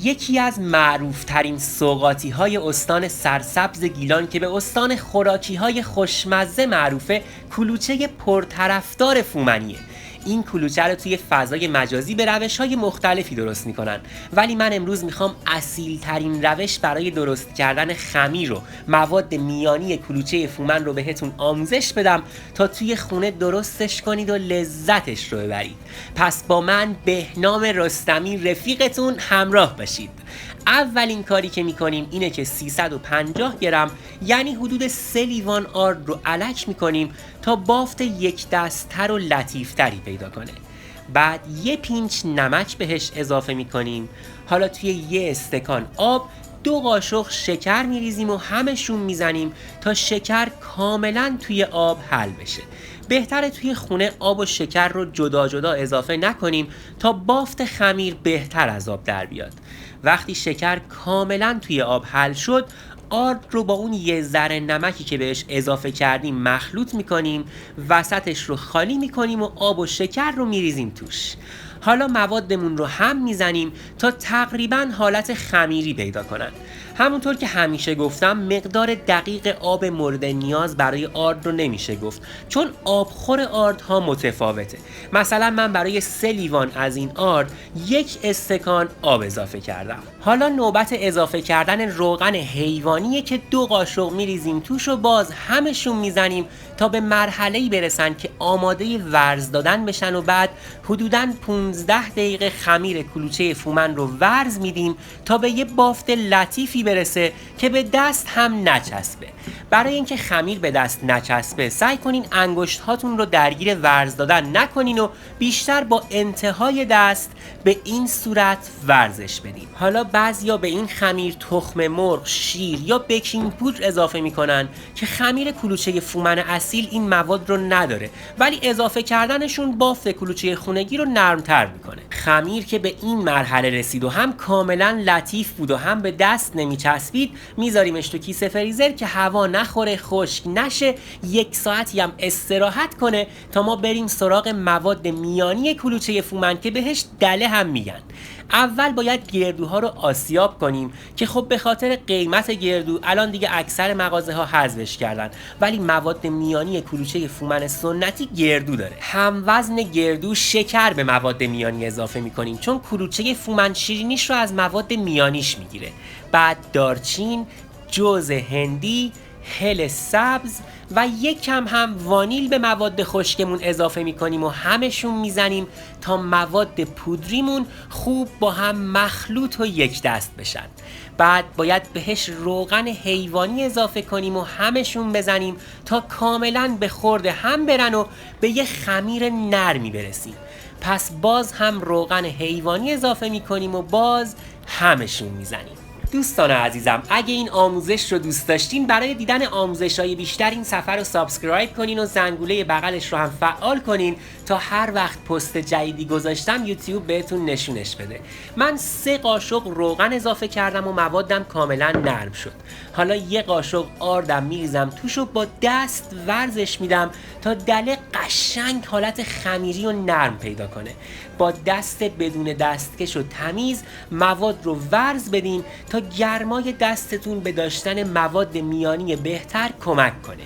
یکی از معروفترین سوغاتی‌های استان سرسبز گیلان که به استان خوراکی‌های خوشمزه معروفه، کلوچه پرطرفدار فومنیه. این کلوچه رو توی فضای مجازی به روش‌های مختلفی درست می‌کنن، ولی من امروز می‌خوام اصیل‌ترین روش برای درست کردن خمیر و مواد میانی کلوچه فومن رو بهتون آموزش بدم تا توی خونه درستش کنید و لذتش رو ببرید. پس با من بهنام رستمی رفیقتون همراه باشید. اولین کاری که میکنیم اینه که 350 گرم یعنی حدود 3 لیوان آرد رو الک میکنیم تا بافت یک دست‌تر و لطیفتری پیدا کنه. بعد یه پینچ نمک بهش اضافه میکنیم. حالا توی یه استکان آب 2 قاشق شکر میریزیم و همشون میزنیم تا شکر کاملا توی آب حل بشه. بهتره توی خونه آب و شکر رو جدا جدا اضافه نکنیم تا بافت خمیر بهتر از آب در بیاد. وقتی شکر کاملا توی آب حل شد، آرد رو با اون یه ذره نمکی که بهش اضافه کردیم مخلوط میکنیم، وسطش رو خالی میکنیم و آب و شکر رو میریزیم توش. حالا موادمون رو هم میزنیم تا تقریبا حالت خمیری پیدا کنن. همونطور که همیشه گفتم مقدار دقیق آب مورد نیاز برای آرد رو نمیشه گفت، چون آبخور آردها متفاوته. مثلا من برای 3 لیوان از این آرد 1 استکان آب اضافه کردم. حالا نوبت اضافه کردن روغن حیوانیه که 2 قاشق میریزیم توش و باز همشون میزنیم تا به مرحله‌ای برسن که آماده ورز دادن بشن و بعد حدوداً 15 دقیقه خمیر کلوچه فومن رو ورز میدیم تا به یه بافت لطیفی برسه که به دست هم نچسبه. برای اینکه خمیر به دست نچسبه سعی کنین انگشت هاتون رو درگیر ورز دادن نکنین و بیشتر با انتهای دست به این صورت ورزش بدین. حالا بعضیا به این خمیر تخم مرغ، شیر یا بیکینگ پودر اضافه میکنن که خمیر کلوچه فومن اصیل این مواد رو نداره، ولی اضافه کردنشون بافت کلوچه خونگی رو نرمتر میکنه. خمیر که به این مرحله رسید و هم کاملا لطیف بود و هم به دست نمیچسبید، میذاریمش تو کیسه فریزر که هوا نخوره، خشک نشه، 1 ساعتی هم استراحت کنه تا ما بریم سراغ مواد میانی کلوچه فومن که بهش دله هم میگن. اول باید گردوها رو آسیاب کنیم که خب به خاطر قیمت گردو الان دیگه اکثر مغازه ها حذفش کردن، ولی مواد میانی کلوچه فومن سنتی گردو داره. هم وزن گردو شکر به مواد میانی اضافه میکنیم چون کلوچه فومن شیرینیش رو از مواد میانیش میگیره. بعد دارچین، جوز هندی، هل سبز و 1 کم هم وانیل به مواد خشکمون اضافه میکنیم و همشون میزنیم تا مواد پودریمون خوب با هم مخلوط و یک دست بشن. بعد باید بهش روغن حیوانی اضافه کنیم و همشون بزنیم تا کاملا به خورد هم برن و به یه خمیر نرمی برسیم. پس باز هم روغن حیوانی اضافه میکنیم و باز همشون میزنیم. دوستان عزیزم، اگه این آموزش رو دوست داشتین، برای دیدن آموزش‌های بیشتر این صفحه رو سابسکرایب کنین و زنگوله بغلش رو هم فعال کنین تا هر وقت پست جدیدی گذاشتم یوتیوب بهتون نشونش بده. من 3 قاشق روغن اضافه کردم و موادم کاملا نرم شد. حالا 1 قاشق آردم میریزم توش و با دست ورزش میدم تا دله قشنگ حالت خمیری و نرم پیدا کنه. با دست بدون دستکش و تمیز مواد رو ورز بدین تا گرمای دستتون به داشتن مواد میانی بهتر کمک کنه.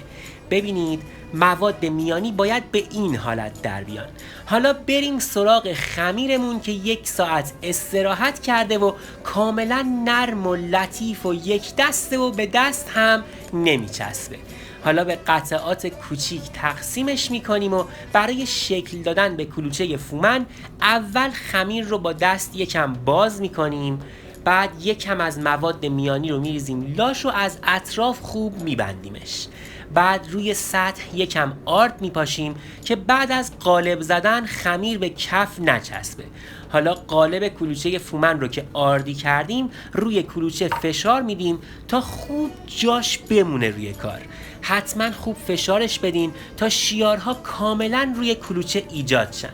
ببینید مواد میانی باید به این حالت در بیان. حالا بریم سراغ خمیرمون که 1 ساعت استراحت کرده و کاملا نرم و لطیف و یک دسته و به دست هم نمیچسبه. حالا به قطعات کوچیک تقسیمش میکنیم و برای شکل دادن به کلوچه فومن اول خمیر رو با دست یکم باز میکنیم، بعد یکم از مواد میانی رو میریزیم لاش و از اطراف خوب میبندیمش. بعد روی سطح یکم آرد میپاشیم که بعد از قالب زدن خمیر به کف نچسبه. حالا قالب کلوچه فومن رو که آردی کردیم روی کلوچه فشار میدیم تا خوب جاش بمونه روی کار. حتما خوب فشارش بدین تا شیارها کاملا روی کلوچه ایجاد شن.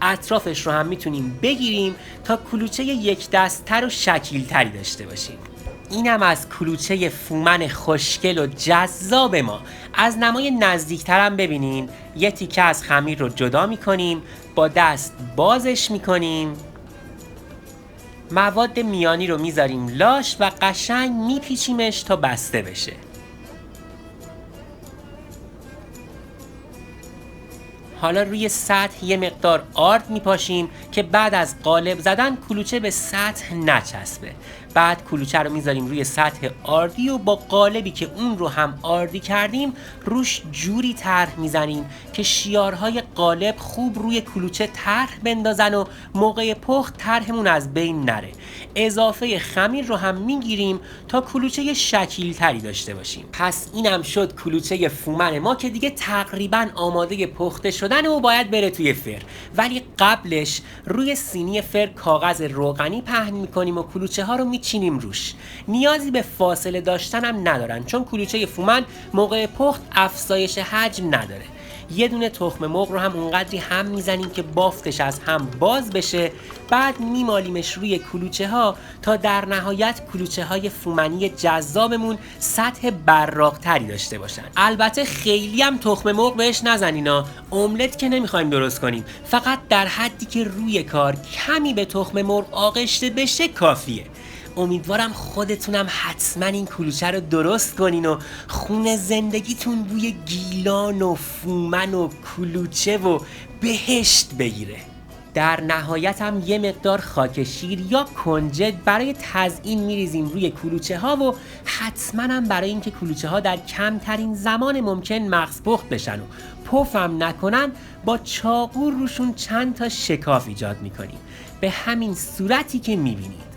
اطرافش رو هم میتونیم بگیریم تا کلوچه یک دست‌تر و شکیل‌تری داشته باشیم. اینم از کلوچه فومن خوشگل و جذاب ما. از نمای نزدیکترم ببینین. یه تیکه از خمیر رو جدا میکنیم، با دست بازش میکنیم مواد میانی رو میذاریم لاش و قشنگ میپیچیمش تا بسته بشه. حالا روی سطح یه مقدار آرد میپاشیم که بعد از قالب زدن کلوچه به سطح نچسبه. بعد کلوچه رو میذاریم روی سطح آردی و با قالبی که اون رو هم آردی کردیم روش جوری طرح میزنیم که شیارهای قالب خوب روی کلوچه طرح بندازن و موقع پخت طرحمون از بین نره. اضافه خمیر رو هم میگیریم تا کلوچه شکیل تری داشته باشیم. پس اینم شد کلوچه فومن ما که دیگه تقریبا آماده پخته شدن و باید بره توی فر. ولی قبلش روی سینی فر کاغذ روغنی پهن میکنیم و کلوچه ها رو میچینیم روش. نیازی به فاصله داشتن هم ندارن چون کلوچه فومن موقع پخت افزایش حجم نداره. یه دونه تخم مرغ رو هم اونقدری هم میزنیم که بافتش از هم باز بشه. بعد میمالیمش روی کلوچه ها تا در نهایت کلوچه های فومنی جذابمون سطح براق تری داشته باشن. البته خیلی هم تخم مرغ بهش نزنینا، املت که نمیخوایم درست کنیم، فقط در حدی که روی کار کمی به تخم مرغ آغشته بشه کافیه. امیدوارم خودتونم حتما این کلوچه رو درست کنین و خون زندگیتون بوی گیلان و فومن و کلوچه و بهشت بگیره. در نهایت هم یه مقدار خاک شیر یا کنجد برای تزیین میریزیم روی کلوچه ها و حتما هم برای اینکه کلوچه ها در کمترین زمان ممکن مغز پخت بشن و پفم نکنن با چاقو روشون چند تا شکاف ایجاد میکنیم به همین صورتی که میبینید.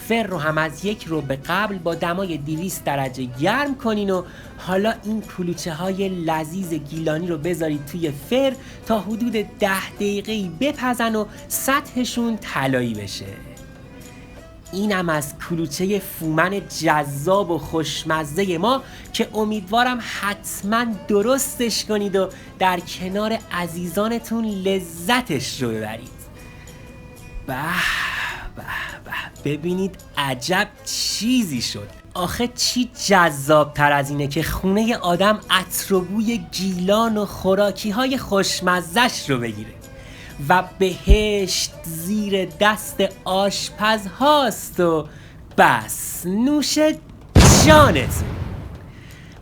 فر رو هم از یک رو به قبل با دمای 200 درجه گرم کنین و حالا این کلوچه های لذیذ گیلانی رو بذارید توی فر تا حدود 10 دقیقه‌ای بپزن و سطحشون طلایی بشه. اینم از کلوچه فومن جذاب و خوشمزه ما که امیدوارم حتما درستش کنید و در کنار عزیزانتون لذتش رو ببرید. ببینید عجب چیزی شد. آخه چی جذاب تر از اینه که خونه آدم عطر و بوی گیلان و خوراکی های خوشمزش رو بگیره و بهشت زیر دست آشپز هاست و بس نوش جانتون.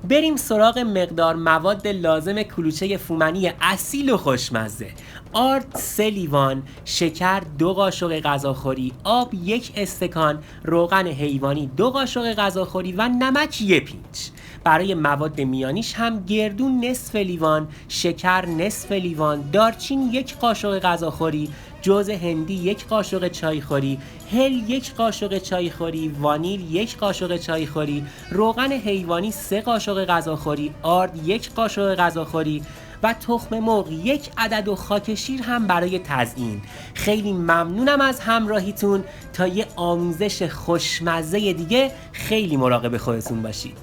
بریم سراغ مقدار مواد لازم کلوچه فومنی اصیل و خوشمزه. آرد 3 لیوان، شکر 2 قاشق غذاخوری، آب 1 استکان، روغن حیوانی 2 قاشق غذاخوری و نمک 1 پینچ. برای مواد میانیش هم گردو نصف لیوان، شکر نصف لیوان، دارچین 1 قاشق غذاخوری، جوز هندی 1 قاشق چایخوری، هل 1 قاشق چایخوری، وانیل 1 قاشق چایخوری، روغن حیوانی 3 قاشق غذاخوری، آرد 1 قاشق غذاخوری و تخم مرغ 1 عدد و خاک شیر هم برای تزیین. خیلی ممنونم از همراهیتون. تا یه آموزش خوشمزه دیگه خیلی مراقب خودتون باشید.